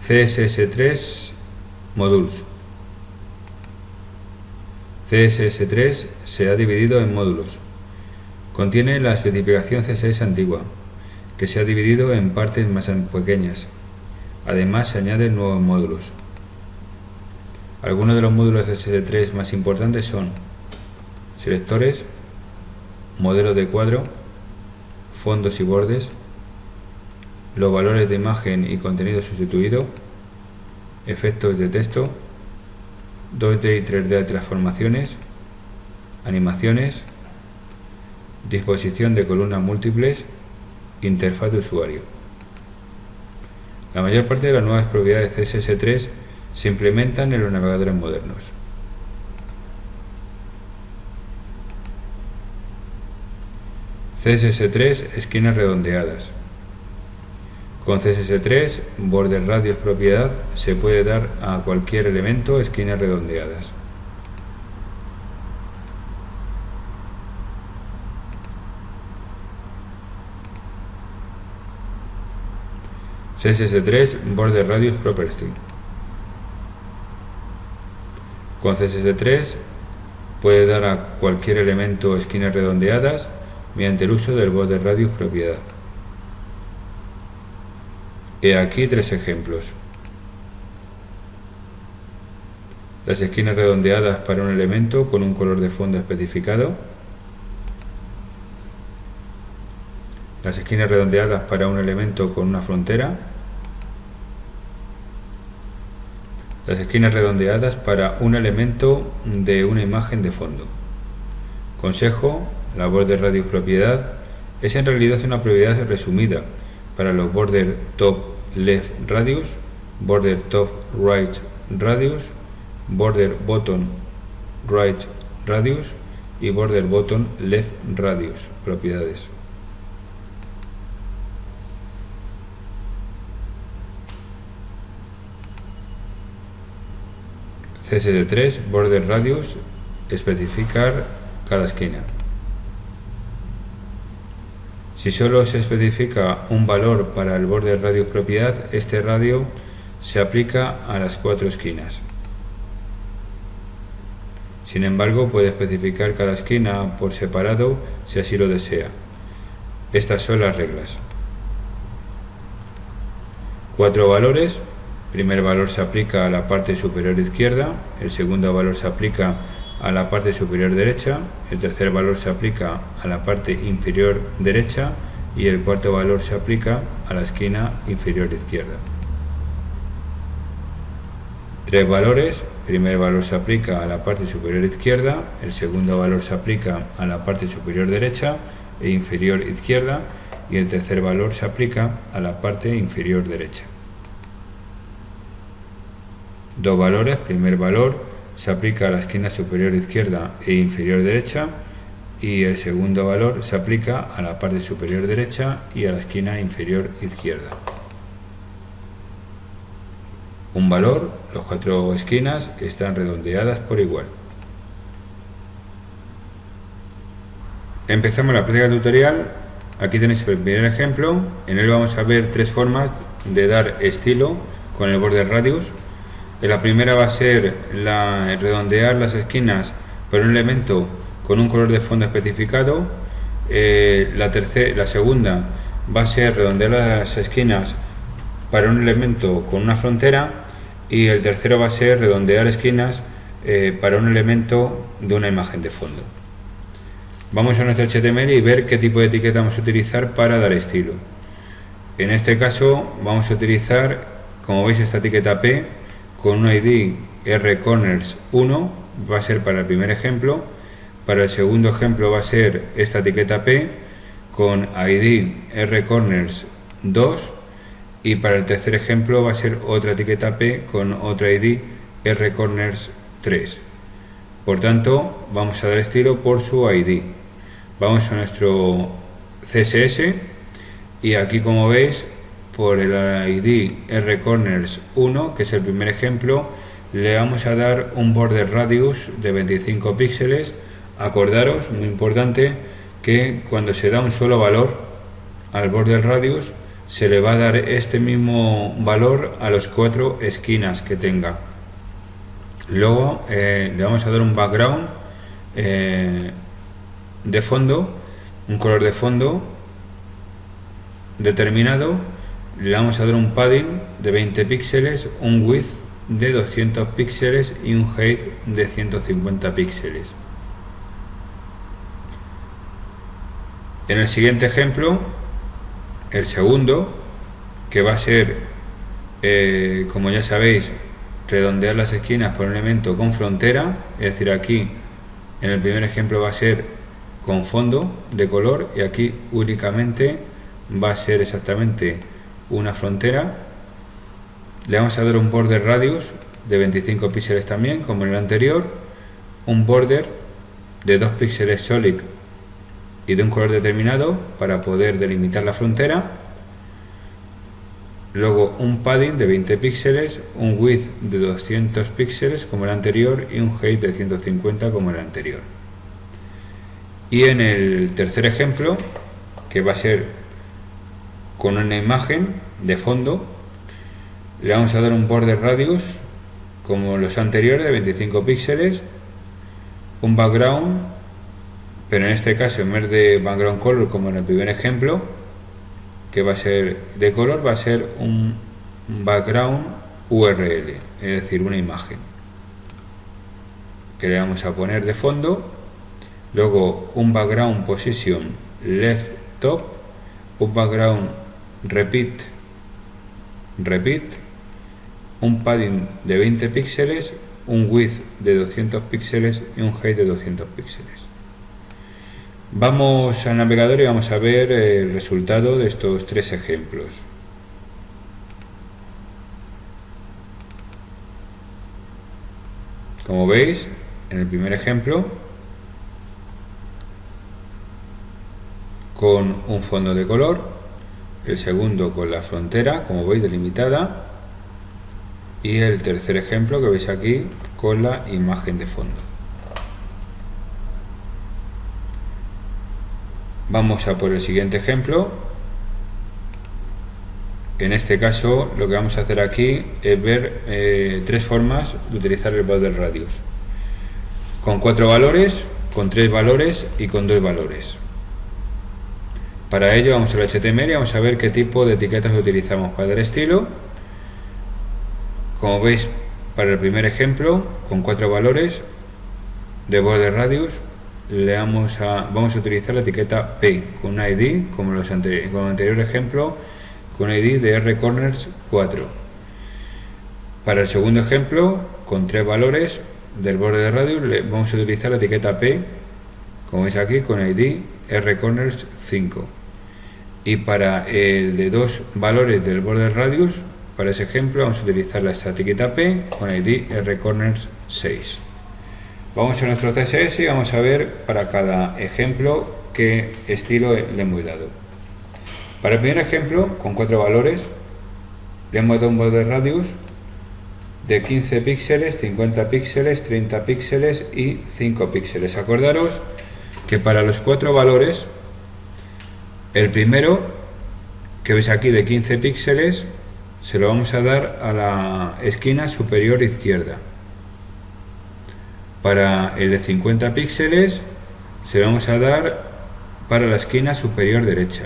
CSS3 Modules. CSS3 se ha dividido en módulos. Contiene la especificación CSS antigua, que se ha dividido en partes más pequeñas. Además, se añaden nuevos módulos. Algunos de los módulos CSS3 más importantes son selectores, modelos de cuadro, fondos y bordes, los valores de imagen y contenido sustituido, efectos de texto, 2D y 3D transformaciones, animaciones, disposición de columnas múltiples, interfaz de usuario. La mayor parte de las nuevas propiedades CSS3 se implementan en los navegadores modernos. CSS3 esquinas redondeadas. Con CSS3, border radius propiedad se puede dar a cualquier elemento esquinas redondeadas. CSS3 border radius property. Con CSS3 puede dar a cualquier elemento esquinas redondeadas mediante el uso del border radius propiedad. He aquí tres ejemplos. Las esquinas redondeadas para un elemento con un color de fondo especificado. Las esquinas redondeadas para un elemento con una frontera. Las esquinas redondeadas para un elemento de una imagen de fondo. Consejo: la border radius propiedad es en realidad una propiedad resumida para los border top left radius, border top right radius, border bottom right radius y border bottom left radius propiedades. CSS3 border radius especificar cada esquina. Si solo se especifica un valor para el border radius propiedad, este radio se aplica a las cuatro esquinas. Sin embargo, puede especificar cada esquina por separado si así lo desea. Estas son las reglas. 4 valores. El primer valor se aplica a la parte superior izquierda, el segundo valor se aplica a la parte superior derecha, el tercer valor se aplica a la parte inferior derecha y el cuarto valor se aplica a la esquina inferior izquierda. 3 valores. El primer valor se aplica a la parte superior izquierda, el segundo valor se aplica a la parte superior derecha e inferior izquierda y el tercer valor se aplica a la parte inferior derecha. 2 valores. El primer valor se aplica a la esquina superior izquierda e inferior derecha y el segundo valor se aplica a la parte superior derecha y a la esquina inferior izquierda. Un valor. Las 4 esquinas están redondeadas por igual. Empezamos la práctica tutorial. Aquí tenéis el primer ejemplo. En él vamos a ver 3 formas de dar estilo con el border radius. La primera va a ser redondear las esquinas por un elemento con un color de fondo especificado. La segunda va a ser redondear las esquinas para un elemento con una frontera y el tercero va a ser redondear esquinas para un elemento de una imagen de fondo. Vamos a nuestro HTML y ver qué tipo de etiqueta vamos a utilizar para dar estilo. En este caso vamos a utilizar, como veis, esta etiqueta P con un ID rcorners1, va a ser para el primer ejemplo. Para el segundo ejemplo va a ser esta etiqueta P con ID rcorners2 y para el tercer ejemplo va a ser otra etiqueta P con otra ID rcorners3. Por tanto, vamos a dar estilo por su ID. Vamos a nuestro CSS y aquí, como veis, por el ID rcorners1, que es el primer ejemplo, le vamos a dar un border radius de 25 píxeles. Acordaros, muy importante, que cuando se da un solo valor al border radius se le va a dar este mismo valor a las 4 esquinas que tenga. Luego le vamos a dar un background de fondo, un color de fondo determinado. Le vamos a dar un padding de 20 píxeles, un width de 200 píxeles y un height de 150 píxeles. En el siguiente ejemplo, el segundo, que va a ser, como ya sabéis, redondear las esquinas por un elemento con frontera, es decir, aquí en el primer ejemplo va a ser con fondo de color y aquí únicamente va a ser exactamente una frontera. Le vamos a dar un border radius de 25 píxeles también, como en el anterior, un border de 2 píxeles solid y de un color determinado para poder delimitar la frontera. Luego un padding de 20 píxeles, un width de 200 píxeles como el anterior y un height de 150 como el anterior. Y en el tercer ejemplo, que va a ser con una imagen de fondo, le vamos a dar un border radius como los anteriores de 25 píxeles, un background, pero en este caso en vez de background color como en el primer ejemplo, que va a ser de color, va a ser un background URL, es decir, una imagen que le vamos a poner de fondo. Luego un background position left top, un background repeat, un padding de 20 píxeles, un width de 200 píxeles y un height de 200 píxeles. Vamos al navegador y vamos a ver el resultado de estos tres ejemplos. Como veis, en el primer ejemplo, con un fondo de color, el segundo con la frontera, como veis, delimitada, y el tercer ejemplo que veis aquí con la imagen de fondo. Vamos a por el siguiente ejemplo. En este caso lo que vamos a hacer aquí es ver tres formas de utilizar el border radius: con 4 valores, con 3 valores y con 2 valores. Para ello vamos al HTML y vamos a ver qué tipo de etiquetas utilizamos para dar estilo. Como veis, para el primer ejemplo, con 4 valores de border radius, vamos a utilizar la etiqueta P con una ID, como el anterior ejemplo, con ID de rcorners 4. Para el segundo ejemplo, con 3 valores del border radius, vamos a utilizar la etiqueta P, como veis aquí, con ID rcorners 5. Y para el de 2 valores del border radius, para ese ejemplo vamos a utilizar la etiqueta P con ID rcorners 6. Vamos a nuestro CSS y vamos a ver para cada ejemplo qué estilo le hemos dado. Para el primer ejemplo, con 4 valores, le hemos dado un border radius de 15 píxeles, 50 píxeles, 30 píxeles y 5 píxeles. Acordaros que para los 4 valores, el primero, que veis aquí de 15 píxeles, se lo vamos a dar a la esquina superior izquierda. Para el de 50 píxeles se lo vamos a dar para la esquina superior derecha.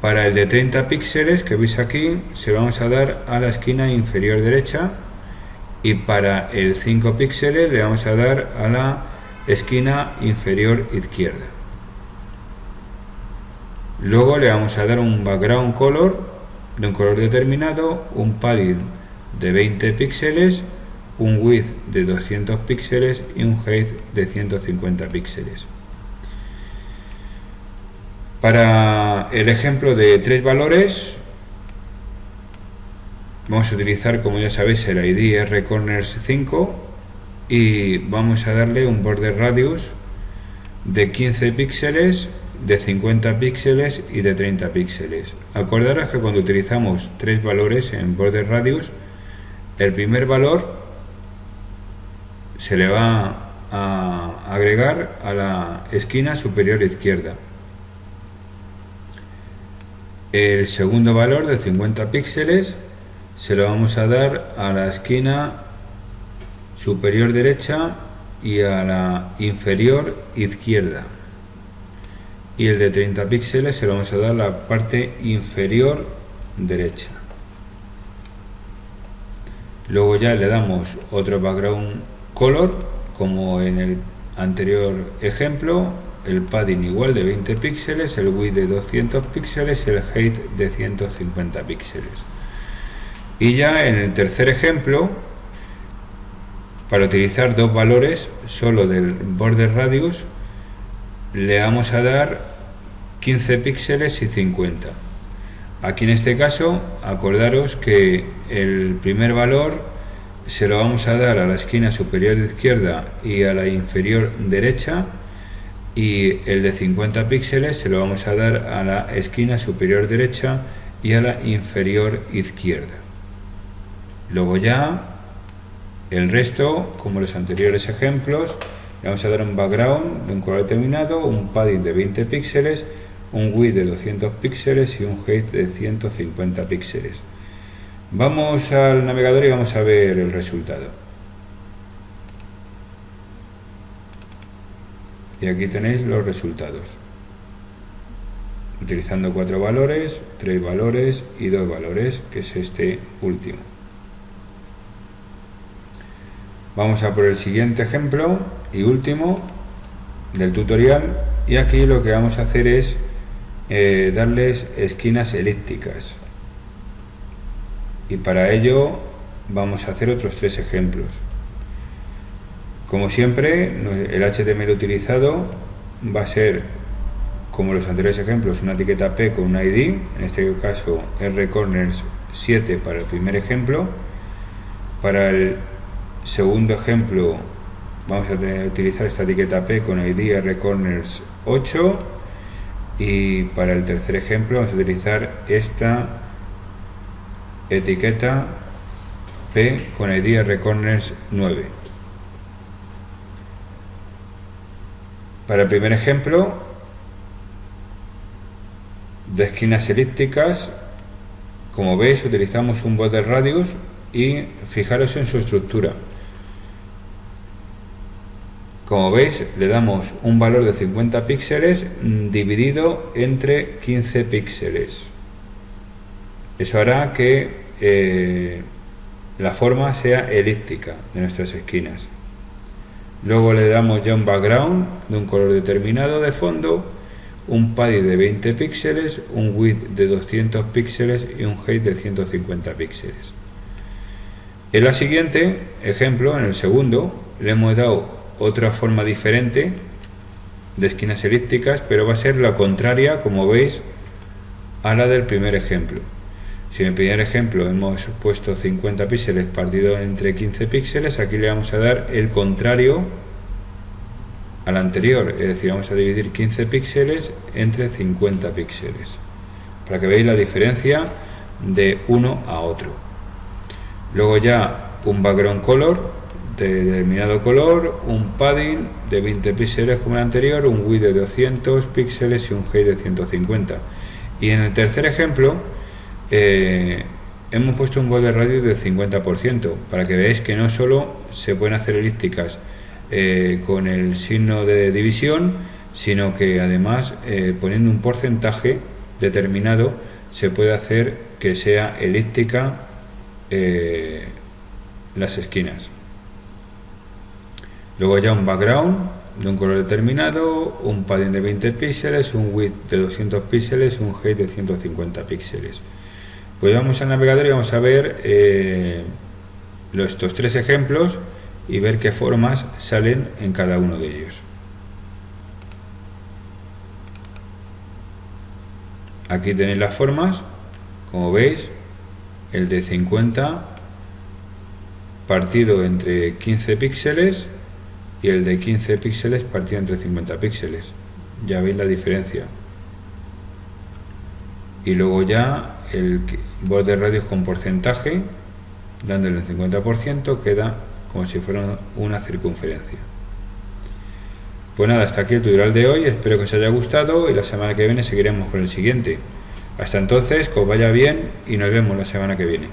Para el de 30 píxeles que veis aquí se lo vamos a dar a la esquina inferior derecha, y para el 5 píxeles le vamos a dar a la esquina inferior izquierda. Luego le vamos a dar un background color de un color determinado, un padding de 20 píxeles, un width de 200 píxeles y un height de 150 píxeles. Para el ejemplo de 3 valores vamos a utilizar, como ya sabéis, el ID rcorners 5 y vamos a darle un border radius de 15 píxeles, de 50 píxeles y de 30 píxeles. Acordaros que cuando utilizamos 3 valores en border radius, el primer valor se le va a agregar a la esquina superior izquierda. El segundo valor de 50 píxeles se lo vamos a dar a la esquina superior derecha y a la inferior izquierda, y el de 30 píxeles se lo vamos a dar a la parte inferior derecha. Luego ya le damos otro background color como en el anterior ejemplo, el padding igual de 20 píxeles, el width de 200 píxeles y el height de 150 píxeles. Y ya en el tercer ejemplo, para utilizar dos valores solo del border radius, le vamos a dar 15 píxeles y 50. Aquí en este caso, acordaros que el primer valor se lo vamos a dar a la esquina superior izquierda y a la inferior derecha, y el de 50 píxeles se lo vamos a dar a la esquina superior derecha y a la inferior izquierda. Luego ya el resto, como los anteriores ejemplos, le vamos a dar un background de un color determinado, un padding de 20 píxeles, un width de 200 píxeles y un height de 150 píxeles. Vamos al navegador y vamos a ver el resultado. Y aquí tenéis los resultados, utilizando 4 valores, 3 valores y 2 valores, que es este último. Vamos a por el siguiente ejemplo y último del tutorial, y aquí lo que vamos a hacer es darles esquinas elípticas, y para ello vamos a hacer otros 3 ejemplos. Como siempre, el HTML utilizado va a ser, como los anteriores ejemplos, una etiqueta P con un ID, en este caso rcorners 7 para el primer ejemplo. Para el segundo ejemplo vamos a utilizar esta etiqueta P con ID rcorners 8, y para el tercer ejemplo vamos a utilizar esta etiqueta P con ID rcorners 9. Para el primer ejemplo de esquinas elípticas, como veis, utilizamos un border radius, y fijaros en su estructura. Como veis, le damos un valor de 50 píxeles dividido entre 15 píxeles. Eso hará que la forma sea elíptica de nuestras esquinas. Luego le damos ya un background de un color determinado de fondo, un padding de 20 píxeles, un width de 200 píxeles y un height de 150 píxeles. En la siguiente ejemplo, en el segundo, le hemos dado otra forma diferente de esquinas elípticas, pero va a ser la contraria, como veis, a la del primer ejemplo. Si en el primer ejemplo hemos puesto 50 píxeles partido entre 15 píxeles, aquí le vamos a dar el contrario al anterior, es decir, vamos a dividir 15 píxeles entre 50 píxeles, para que veáis la diferencia de uno a otro. Luego ya un background color de determinado color, un padding de 20 píxeles como el anterior, un width de 200 píxeles y un height de 150. Y en el tercer ejemplo hemos puesto un border radius del 50%, para que veáis que no solo se pueden hacer elípticas con el signo de división, sino que además poniendo un porcentaje determinado se puede hacer que sea elíptica las esquinas. Luego ya un background de un color determinado, un padding de 20 píxeles, un width de 200 píxeles, un height de 150 píxeles. Pues vamos al navegador y vamos a ver estos 3 ejemplos y ver qué formas salen en cada uno de ellos. Aquí tenéis las formas, como veis, el de 50 partido entre 15 píxeles y el de 15 píxeles partido entre 50 píxeles. Ya veis la diferencia. Y luego ya el border radius con porcentaje, dándole el 50%, queda como si fuera una circunferencia. Pues nada, hasta aquí el tutorial de hoy, espero que os haya gustado y la semana que viene seguiremos con el siguiente. Hasta entonces, que os vaya bien y nos vemos la semana que viene.